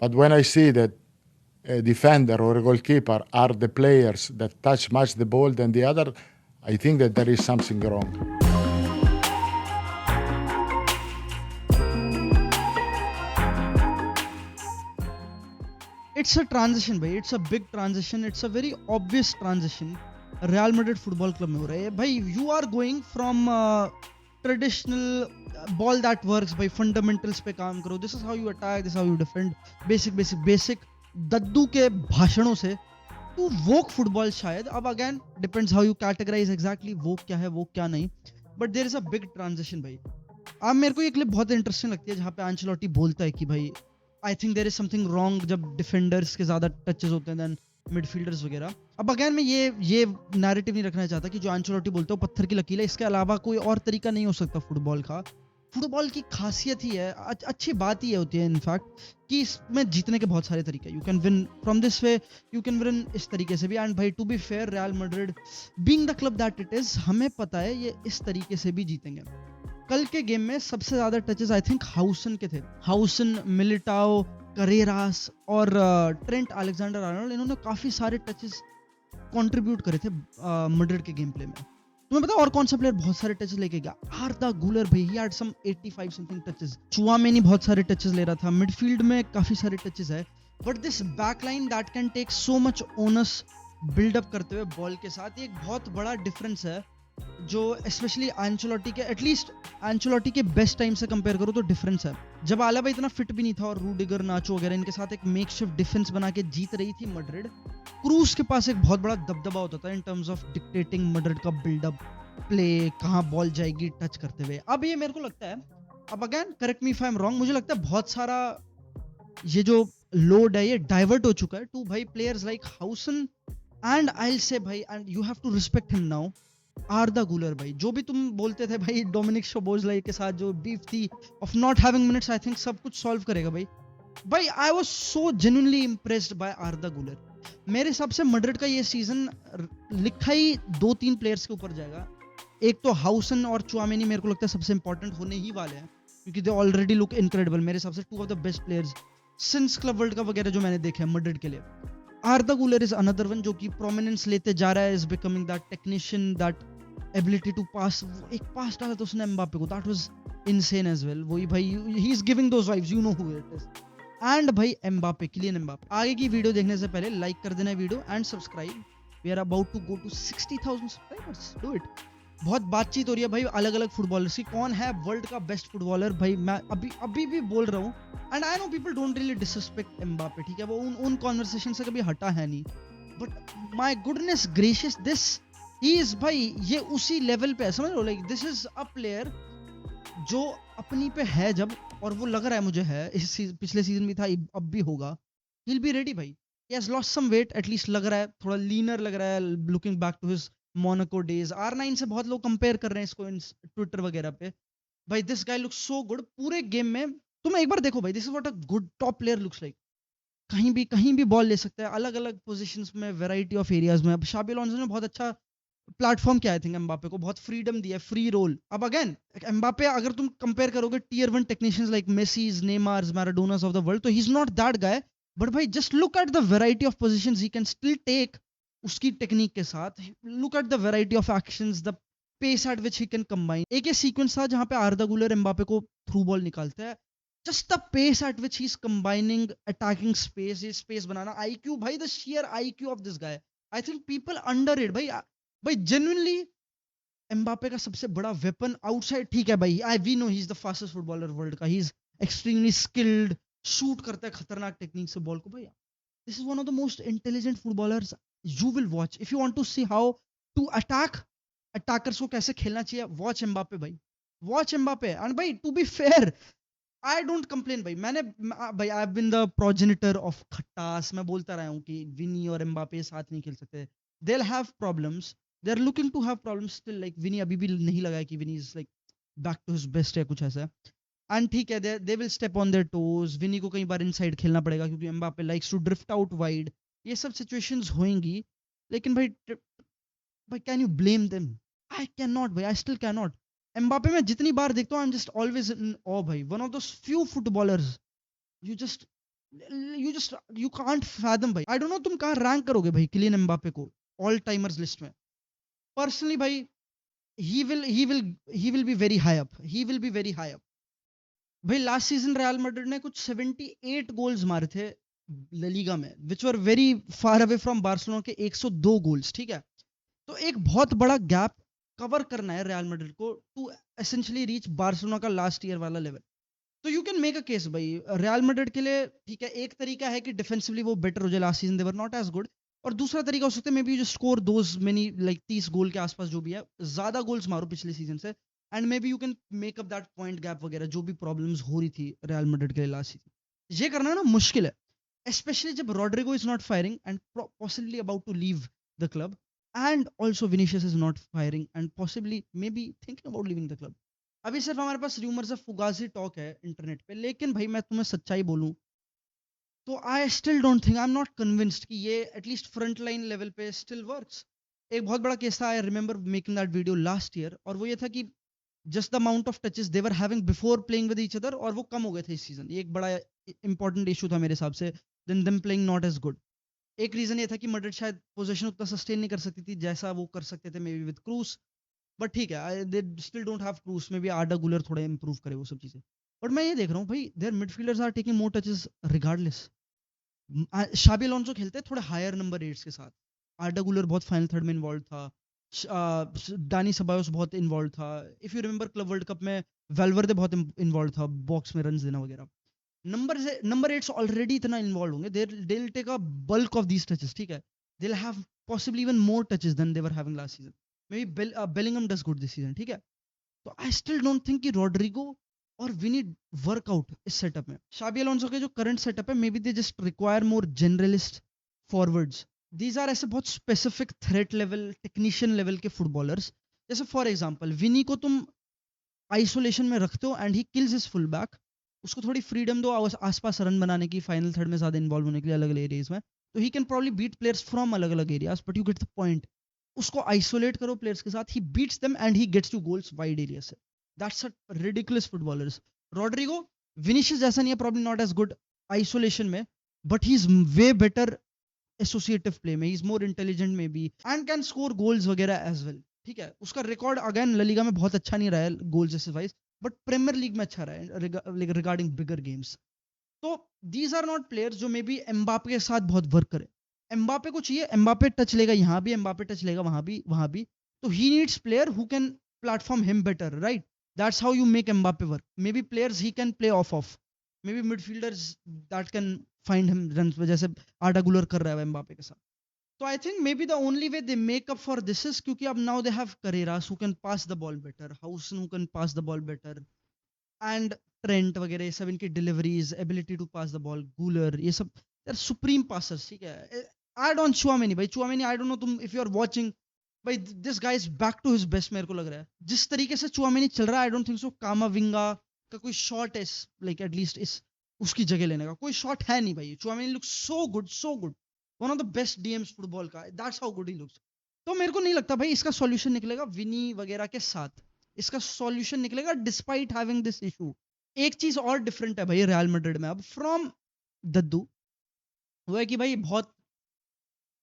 But when I see that a defender or a goalkeeper are the players that touch much the ball than the other, I think that there is something wrong. It's a transition भाई, it's a big transition, it's a very obvious transition. Real Madrid football club में हो रहा है भाई. You are going from traditional ball that works by fundamentals पे काम करो. This is how you attack, this is how you defend. Basic दद्दू के भाषणों से to woke football शायद. अब again depends how you categorize exactly woke क्या है, woke क्या नहीं. But there is a big transition भाई. अब मेरे को ये क्लिप बहुत इंटरेस्टिंग लगती है जहाँ पे आंचेलोटी बोलता है कि भाई I think there is something wrong जब डिफेंडर्स के ज़्यादा टचेस होते हैं देन मिडफील्डर्स वगैरह. अब अगेन मैं ये नैरेटिव नहीं रखना चाहता कि जो आंचेलोटी बोलते हो पत्थर की लकीर है, इसके अलावा कोई और तरीका नहीं हो सकता फुटबॉल का. फुटबॉल की खासियत ही है, अच्छी बात ही होती है इनफैक्ट कि इसमें जीतने के बहुत सारे तरीके. You can win from this way, you can win इस तरीके से भी. एंड भाई to be fair, Real Madrid being the club that it is, हमें पता है ये इस तरीके से भी जीतेंगे. कल के गेम में सबसे ज्यादा टचेस आई थिंक हाउसन के थे. हाउसन, मिलिटाओ, करेरास और ट्रेंट अलेक्जेंडर आर्नोल्ड, इन्होंने काफी सारे टचेस कंट्रीब्यूट करे थे मैड्रिड के गेम प्ले में. तुम्हें पता और कौन सा प्लेयर बहुत सारे टचेस लेके गया? आर्दा गुलर भाई, he had some 85 something touches. Tchouameni बहुत सारे टचेस ले रहा था. मिडफील्ड में काफी सारे टचेस है. But this backline that can take so much onus buildup करते हुए बॉल के साथ, ये एक बहुत बड़ा डिफरेंस है जो स्पेशली एंचेलोटी के, एटलीस्ट एंचेलोटी के बेस्ट टाइम से कंपेयर करो तो डिफरेंस है. जब आलाबा इतना फिट भी नहीं था और रूडिगर, नाचो वगैरह इनके साथ एक मेकशिफ्ट डिफेंस बना के जीत रही थी मैड्रिड, क्रूज के पास एक बहुत बड़ा दबदबा होता था इन टर्म्स ऑफ डिक्टेटिंग मैड्रिड का बिल्डअप प्ले, कहाँ बॉल जाएगी टच करते हुए. अब ये मेरे को लगता है, अब again correct me if I am wrong, मुझे लगता है बहुत सारा ये जो लोड है ये डाइवर्ट हो चुका है टू भाई players like Huijsen and I will say भाई, and you have to respect him now, Arda Guler भाई. जो भी तुम बोलते थे भाई डोमिनिक शोबोज़लाई के साथ जो बीफ थी of not having minutes, I think सब कुछ सॉल्व करेगा भाई. भाई I was so genuinely impressed by आर्दा गुलर. मेरे हिसाब से मैड्रिड का ये सीजन लिखा ही 2-3 प्लेयर्स के ऊपर जाएगा. एक तो हाउसन और चुआमेनी मेरे को लगता है सबसे इंपॉर्टेंट होने ही वाले हैं क्योंकि दे ऑलरेडी लुक इनक्रेडिबल. मेरे हिसाब से two of the best players since club world cup वगैरह जो मैंने देखे हैं मैड्रिड के लिए. आर्दा गुलर इज अनदर वन जो कि प्रोमिनेंस लेते जा रहा है, is becoming that technician, that ability to pass. एक पास डाला था उसने एम्बापे को, that was insane as well. वही भाई, he is giving those vibes, you know who it is. And भाई एम्बापे, किलियन एम्बापे. आगे की वीडियो देखने से पहले लाइक कर देना video and subscribe. We are about to go to 60,000 subscribers, do it. बहुत बातचीत हो रही है भाई अलग अलग फुटबॉलर्स की, कौन है वर्ल्ड का बेस्ट फुटबॉलर. भाई मैं अभी भी बोल रहा हूँ, and I know people don't really disrespect Mbappe, ठीक है, वो उन कॉन्वर्सेशन से कभी हटा है नहीं. But my goodness gracious, this he is भाई, ये उसी लेवल पे है, समझ लो. Like this is a player जो अपनी पे है जब, और वो लग रहा है मुझे है, पिछले सीजन भी था, अब भी होगा. ही विल बी रेडी भाई. He has lost some weight, at least लग रहा है थोड़ा लीनर लग रहा है looking back to his Monaco days. R9 से बहुत लोग कंपेयर कर रहे हैं इसको ट्विटर वगैरह पे. भाई this guy looks so good पूरे गेम में. तुम एक बार देखो भाई, this is what a good top player looks like. कहीं भी बॉल ले सकता है, अलग अलग पोजीशंस में, वैरायटी ऑफ एरियाज में. अब शाबी अलोंसो ने बहुत अच्छा प्लेटफॉर्म किया, आई थिंक एम्बापे को बहुत फ्रीडम दिया, फ्री रोल. अब अगेन एम्बापे अगर तुम कंपेयर करोगे tier 1 technicians like Messis, Neymars, Maradonas of the world, तो he is not that guy. But भाई just look at the variety of positions he can still take उसकी technique के साथ. Look at the variety of actions, the pace at which he can combine. एक ये sequence था जहां पे आर्दा गुलर एम्बापे को थ्रू बॉल निकालता है. Just the pace at which he is combining attacking space, ये स्पेस बनाना, आईक्यू भाई, the sheer IQ of this guy. I think people under it भाई. भाई जेन्युइनली एम्बापे का सबसे बड़ा वेपन आउटसाइड, ठीक है भाई, I we know he is the fastest footballer world का, he is extremely skilled, shoot करता है खतरनाक टेक्निक से बॉल को. भाई this is one of the most intelligent footballers you will watch if you want to see how to attack attackers को कैसे खेलना चाहिए. watch एम्बापे भाई, watch एम्बापे. and भाई to be fair, I don't complain भाई. भाई I have been the progenitor of खट्टास. मैं बोलता रहा हूँ कि विनी और एम्बापे साथ नहीं खेल सकते. they'll have problems, they're looking to have problems still. like विनी अभी भी नहीं लगा है कि विनी is like back to his best या कुछ ऐसा. एंड ठीक है, they will step on their toes. विनी को कई बार इनसाइड खेलना पड़ेगा क्योंकि Mbappe likes to drift out wide. ये सब सिचुएशंस होंगी, लेकिन भाई can you blame them? I can not भाई, I still can not. Mbappe में जितनी बार देखता हूँ I am just always in awe भाई. One of those few footballers you just you can't fathom भाई, आई डोंट नो तुम कहाँ रैंक करोगे भाई किलियन एम्बापे को ऑल टाइमर्स लिस्ट में। पर्सनली भाई, he will he will he will be very high up, he will be very high up भाई। Last season Real Madrid ने कुछ 78 गोल्स मारे थे ला लीगा में, which were very far away from Barcelona के 102 goals, ठीक है। तो एक बहुत बड़ा गैप कवर करना है रियल मैड्रिड को टू एसेंशियली रीच बार्सिलोना का लास्ट ईयर वाला लेवल। तो you can make a case भाई रियल मैड्रिड के लिए, ठीक है। एक तरीका है कि डिफेंसिवली वो बेटर हो जाए, last season they were not as good. और दूसरा तरीका हो सकता है मे बी जो score those many like 30 goal के आसपास जो भी है, ज्यादा गोल्स मारो पिछले सीजन से, and may be you can make up that point gap वगैरह जो भी प्रॉब्लम्स हो रही थी रियल मैड्रिड के लिए लास्ट सीजन। ये करना ना मुश्किल है, स्पेशली जब Rodrigo is not firing and possibly about to leave the club, and also Vinicius is not firing and possibly may be thinking about leaving the club. अभी सिर्फ हमारे पास रूमर्स ऑफ फुगाजी टॉक है internet पे, लेकिन भाई मैं तुम्हें सच्चाई बोलूं तो I still don't think, I am not convinced कि ये एटलीस्ट फ्रंट लाइन लेवल पे स्टिल वर्क्स। एक बहुत बड़ा केस था, I remember making that video last year, और वो ये था कि just the amount of touches they were having before playing with each other, और वो कम हो गए थे इस सीजन। ये एक बड़ा इंपॉर्टेंट इशू था मेरे हिसाब से, then them playing not as good. एक रीजन ये था कि मैड्रिड शायद पोजीशन उतना सस्टेन नहीं कर सकती थी जैसा वो कर सकते थे मे बी विद क्रूस। बट ठीक है, दे स्टिल डोंट हैव क्रूस, मे बी आर्डा गुलर थोड़ा इंप्रूव करे वो सब चीजें। बट मैं ये देख रहा हूँ भाई, their midfielders are taking more touches regardless. Xabi Alonso खेलते हैं थोड़े हायर नंबर एट्स के साथ, आर्डा गुलर बहुत फाइनल थर्ड में इन्वॉल्व था, डानी सबायोस बहुत इन्वॉल्व था। If you remember club world cup में वेलवर्दे बहुत इन्वॉल्व था बॉक्स में रन देना वगैरह। नंबर एट्स ऑलरेडी इतना इन्वॉल्व होंगे, they will take a bulk of these touches, ठीक है। They will have possibly even more touches than they were having last season. Maybe Bellingham does good this season, ठीक है। तो I still don't think कि Rodrigo और Vini workout इस setup में। शाबी Alonso के जो करंट सेटअप है, maybe they just require more generalist forwards. These are ऐसे बहुत specific threat level technician level के फुटबॉलर्स। जैसे फॉर एग्जाम्पल विनी को तुम आइसोलेशन में रखते हो and he kills his full back, उसको थोड़ी फ्रीडम दो आसपास रन बनाने की, फाइनल थर्ड में ज्यादा इन्वॉल्व होने के लिए अलग अलग एरियाज में, तो he can probably beat players from अलग अलग areas, but you get the point. उसको आइसोलेट करो प्लेयर्स के साथ, he beats them and he gets two goals wide area से। That's a ridiculous footballers. Rodrygo Vinicius जैसा नहीं है, probably not as good isolation में, but he is way better associative play में, he is more intelligent maybe and can score goals वगैरह as well, ठीक है। उसका रिकॉर्ड अगेन ला Liga में बहुत अच्छा नहीं रहा है गोल्स जैसे वाइज, बट प्रीमियर लीग में अच्छा रहा है रिगार्डिंग बिगर गेम्स। तो दीज आर नॉट प्लेयर्स जो मे बी एम्बापे के साथ बहुत वर्क करे। एम्बापे को चाहिए, एम्बापे टच लेगा यहाँ भी, एम्बापे टच लेगा वहां भी, तो he needs player who can platform him better, right. That's how you make Mbappe work. May be players he can play of may be midfielders that can find him run, जैसे आर्डा गुलर कर रहा है Mbappe के साथ। तो I think maybe the only way they make up for this is क्योंकि अब now they have Carreras who can pass the ball better, Huijsen who can pass the ball better, and Trent वगैरह, ये सब इनकी deliveries, ability to pass the ball, Guler, ये सब यार supreme passers, ठीक है। ऐड ऑन चुआमेनी भाई, चुआमेनी आई डोंट नो तुम इफ यू आर वाचिंग भाई, this guy is back to his best मेरे को लग रहा है। जिस तरीके से चुआमेनी चल रहा है, आई डोंट थिंक सो कामाविंगा का कोई शॉट है लाइक एटलीस्ट इस उसकी जगह लेने का कोई शॉट है नहीं भाई। Tchouameni looks so good, so good, one of the best DMs football का, that's how good he looks. तो मेरे को नहीं लगता भाई इसका सॉल्यूशन निकलेगा विनी वगैरह के साथ, इसका सॉल्यूशन निकलेगा डिस्पाइट हैविंग दिस इशू। एक चीज और डिफरेंट है भाई रियल मैड्रिड में अब फ्रॉम दद्दू, वो है कि भाई बहुत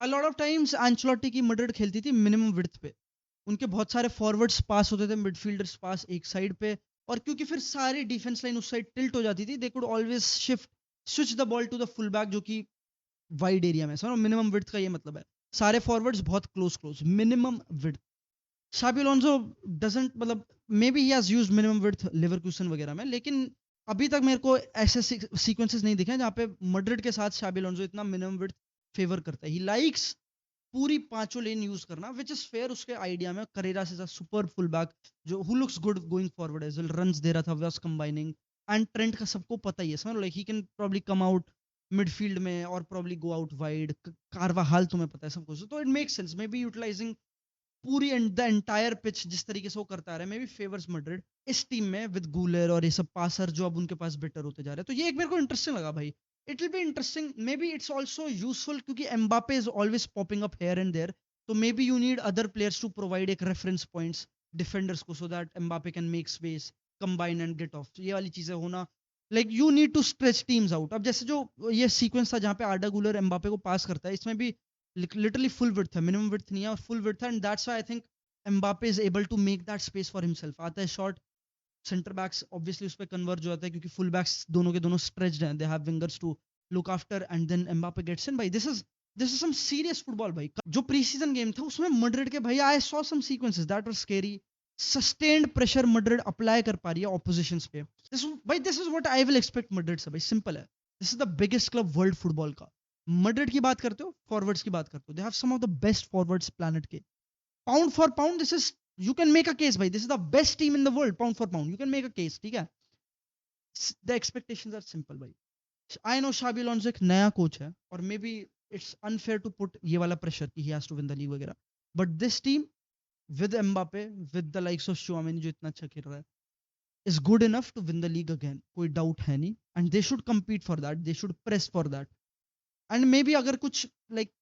a lot of times Ancelotti की मैड्रिड खेलती थी मिनिमम विड्थ पे, उनके बहुत सारे फॉरवर्ड्स पास होते थे, मिडफील्डर्स पास एक साइड पे, और क्योंकि फिर सारी डिफेंस लाइन उस साइड टिल्ट हो जाती थी, they could always shift switch the ball to the full back जो कि वाइड एरिया में, समझो मिनिमम विड्थ का ये मतलब है, सारे फॉरवर्ड्स बहुत close close minimum width. Xabi Alonso doesn't, मतलब maybe he has used minimum width Leverkusen वगैरह में, लेकिन अभी तक मेरे को ऐसे सीक्वेंसेस नहीं दिखे हैं जहाँ पे मैड्रिड के साथ शाबी अलोंसो इतना मिनिमम विड्थ फेवर करता है। ही लाइक्स पूरी पांचों लेन यूज करना, विच इज फेयर उसके आइडिया में। करेरा से सुपर फुल बैक जो who looks good going forward as well, runs दे रहा था, वाज कंबाइनिंग, एंड ट्रेंड का सबको पता ही है, समझ like he can probably come out midfield में और प्रॉब्ली गो आउट वाइड। कारवा हाल तुम्हें पता है सब कुछ, तो it makes sense maybe utilising पूरी द एंटायर पिच जिस तरीके से वो करता आ रहा है, मे बी फेवर्स मैड्रिड इस टीम में विद गूलर और ये सब पासर जो अब उनके पास बेटर होते जा रहे हैं। तो ये एक मेरे को इंटरेस्टिंग लगा भाई, it will be interesting, maybe it's also useful क्योंकि Mbappe is always popping up here and there, तो maybe you need other players to provide एक रेफरेंस पॉइंट्स डिफेंडर्स को, so that Mbappe can make space, combine and get off, ये वाली चीजें होना like you need to stretch teams out. अब जैसे जो ये सीक्वेंस था जहाँ पे आर्डा गुलर एम्बापे को पास करता है, इसमें भी लिटरली फुल विड्थ है, मिनिमम विड्थ नहीं है और फुल विड्थ है, and that's why I think Mbappe is able to make that space for himself. आता है शॉट, सेंटर बैक्स ऑब्वियसली उस पर कन्वर्ज हो जाता है क्योंकि फुल बैक्स दोनों के दोनों स्ट्रेच्ड हैं, they have wingers to look after, and then Mbappe gets in. भाई this is some serious football भाई. जो प्री सीजन गेम था उसमें मड्रिड के भाई I saw some sequences that were scary. Sustained pressure Madrid apply कर पा रही है ऑपोजिशंस पे. This is what I will expect Madrid से भाई. सिंपल है. This is the biggest club world football का. मड्रिड की बात करते हो, फॉरवर्ड्स की बात करते हो, they have some of the best forwards planet के. Pound for pound this is, you can make a case भाई, this is the best team in the world pound for pound, you can make a case. ठीक है. The expectations are simple भाई. I know Xabi Alonso एक नया coach है और maybe it's unfair to put ये वाला pressure कि he has to win the league वगैरह, but this team with Mbappe, with the likes of Tchouaméni जो इतना अच्छा खेल रहा है, is good enough to win the league again. कोई डाउट है नहीं, and they should compete for that, they should press for that. and maybe अगर कुछ like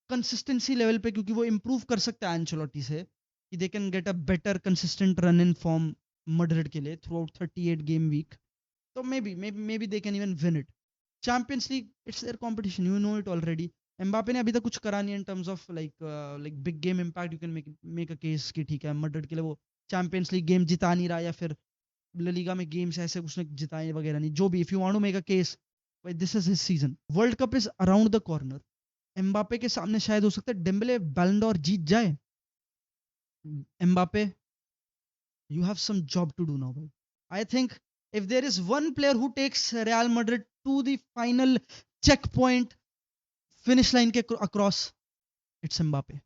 कंसिस्टेंसी लेवल पे, क्योंकि वो इम्प्रूव कर सकता है एंचेलोटी से, कि they can get a better consistent run in form Madrid के लिए थ्रू आउट 38 गेम वीक, तो maybe they can even win it. Champions League it's their competition, you know it already. Mbappe ने अभी तक कुछ करा नहीं in terms of like big game impact. You can make a case कि ठीक है मड्रिड के लिए वो चैंपियंस लीग गेम जिता नहीं रहा, या फिर ला लीगा में गेम्स ऐसे उसने जिताए वगैरह नहीं, जो भी. If you want to make a case, this is his season. World Cup is around the corner. Mbappe के सामने शायद हो सकता है डेम्बले बैलन डॉर जीत जाए. Mbappe, you have some job to do now, bhai. I think if there is one player who takes Real Madrid to the final checkpoint, finish line ke across, it's Mbappe.